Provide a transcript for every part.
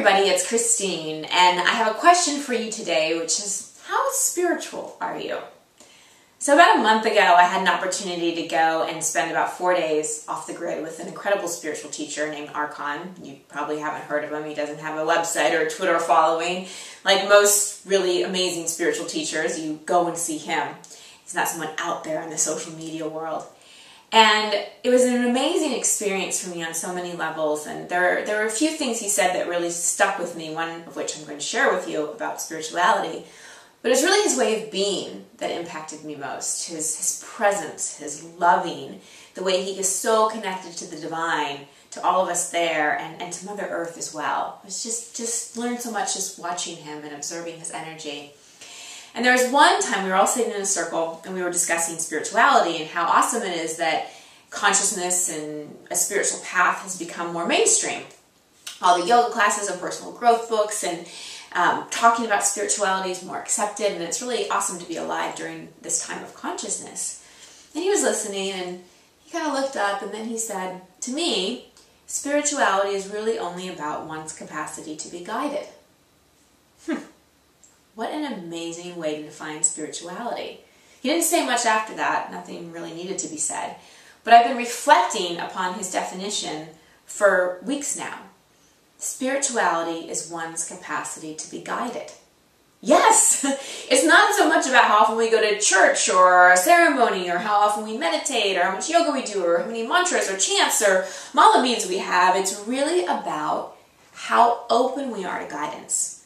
everybody, it's Christine, and I have a question for you today, which is, how spiritual are you? So about a month ago, I had an opportunity to go and spend about 4 days off the grid with an incredible spiritual teacher named Archon. You probably haven't heard of him. He doesn't have a website or a Twitter following. Like most really amazing spiritual teachers, you go and see him. He's not someone out there in the social media world. And it was an amazing experience for me on so many levels, and there were a few things he said that really stuck with me, one of which I'm going to share with you about spirituality. But it's really his way of being that impacted me most, his presence, his loving, the way he is so connected to the divine, to all of us there, and to Mother Earth as well. I was just learned so much just watching him and observing his energy. And there was one time we were all sitting in a circle and we were discussing spirituality and how awesome it is that consciousness and a spiritual path has become more mainstream. All the yoga classes and personal growth books and talking about spirituality is more accepted, and it's really awesome to be alive during this time of consciousness. And he was listening and he kind of looked up and then he said, to me, spirituality is really only about one's capacity to be guided. What an amazing way to define spirituality. He didn't say much after that, nothing really needed to be said, but I've been reflecting upon his definition for weeks now. Spirituality is one's capacity to be guided. Yes! It's not so much about how often we go to church or a ceremony or how often we meditate or how much yoga we do or how many mantras or chants or mala beads we have. It's really about how open we are to guidance.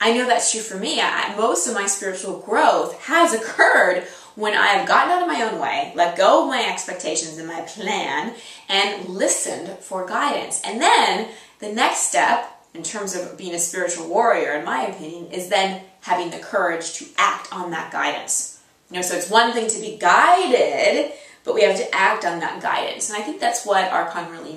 I know that's true for me. Most of my spiritual growth has occurred when I have gotten out of my own way, let go of my expectations and my plan, and listened for guidance. And then the next step, in terms of being a spiritual warrior, in my opinion, is then having the courage to act on that guidance. So it's one thing to be guided, but we have to act on that guidance. And I think that's what Archon really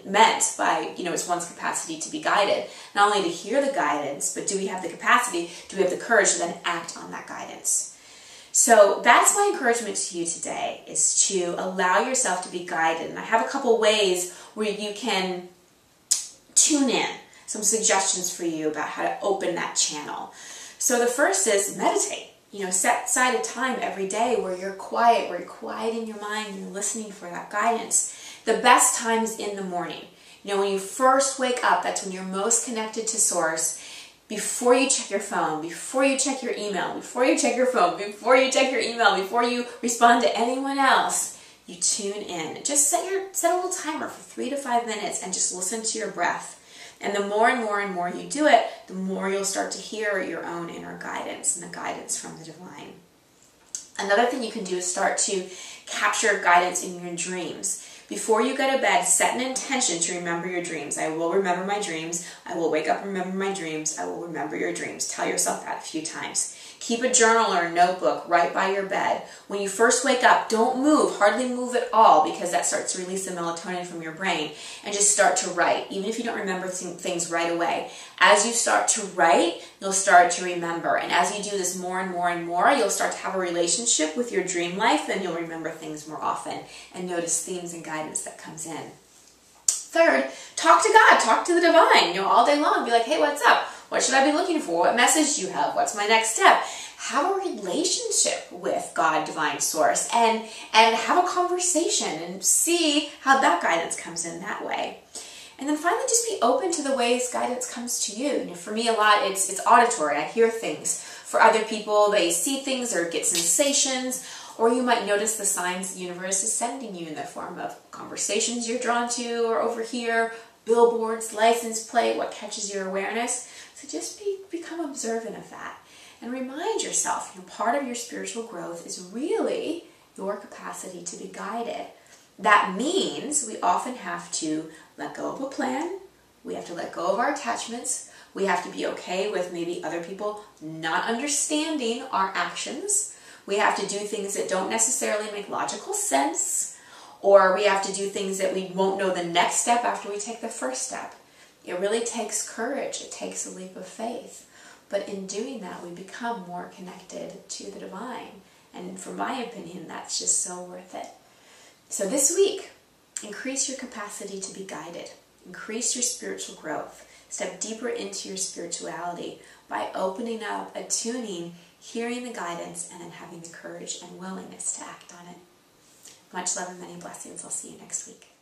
meant by, it's one's capacity to be guided. Not only to hear the guidance, but do we have the capacity, do we have the courage to then act on that guidance? So that's my encouragement to you today, is to allow yourself to be guided. And I have a couple ways where you can tune in, some suggestions for you about how to open that channel. So the first is meditate. Set aside a time every day where you're quiet, where you're quieting your mind and you're listening for that guidance. The best time is in the morning. When you first wake up, that's when you're most connected to Source. Before you check your phone, before you check your email, before you check your phone, before you check your email, before you respond to anyone else, you tune in. Just set a little timer for 3 to 5 minutes and just listen to your breath. And the more and more and more you do it, the more you'll start to hear your own inner guidance and the guidance from the divine. Another thing you can do is start to capture guidance in your dreams. Before you go to bed, set an intention to remember your dreams. I will remember my dreams. I will wake up and remember my dreams. I will remember your dreams. Tell yourself that a few times. Keep a journal or a notebook right by your bed. When you first wake up, don't move, hardly move at all, because that starts to release the melatonin from your brain, and just start to write, even if you don't remember things right away. As you start to write, you'll start to remember, and as you do this more and more and more, you'll start to have a relationship with your dream life, and you'll remember things more often and notice themes and guidance that comes in. Third, talk to God, talk to the divine, all day long. Be like, hey, what's up? What should I be looking for? What message do you have? What's my next step? Have a relationship with God, divine source, and have a conversation and see how that guidance comes in that way. And then finally, just be open to the ways guidance comes to you. For me, a lot, it's auditory. I hear things. For other people, they see things or get sensations, or you might notice the signs the universe is sending you in the form of conversations you're drawn to or overhear, billboards, license plate, what catches your awareness. So just become observant of that. And remind yourself, part of your spiritual growth is really your capacity to be guided. That means we often have to let go of a plan. We have to let go of our attachments. We have to be okay with maybe other people not understanding our actions. We have to do things that don't necessarily make logical sense. Or we have to do things that we won't know the next step after we take the first step. It really takes courage. It takes a leap of faith. But in doing that, we become more connected to the divine. And from my opinion, that's just so worth it. So this week, increase your capacity to be guided. Increase your spiritual growth. step deeper into your spirituality by opening up, attuning, hearing the guidance, and then having the courage and willingness to act on it. Much love and many blessings. I'll see you next week.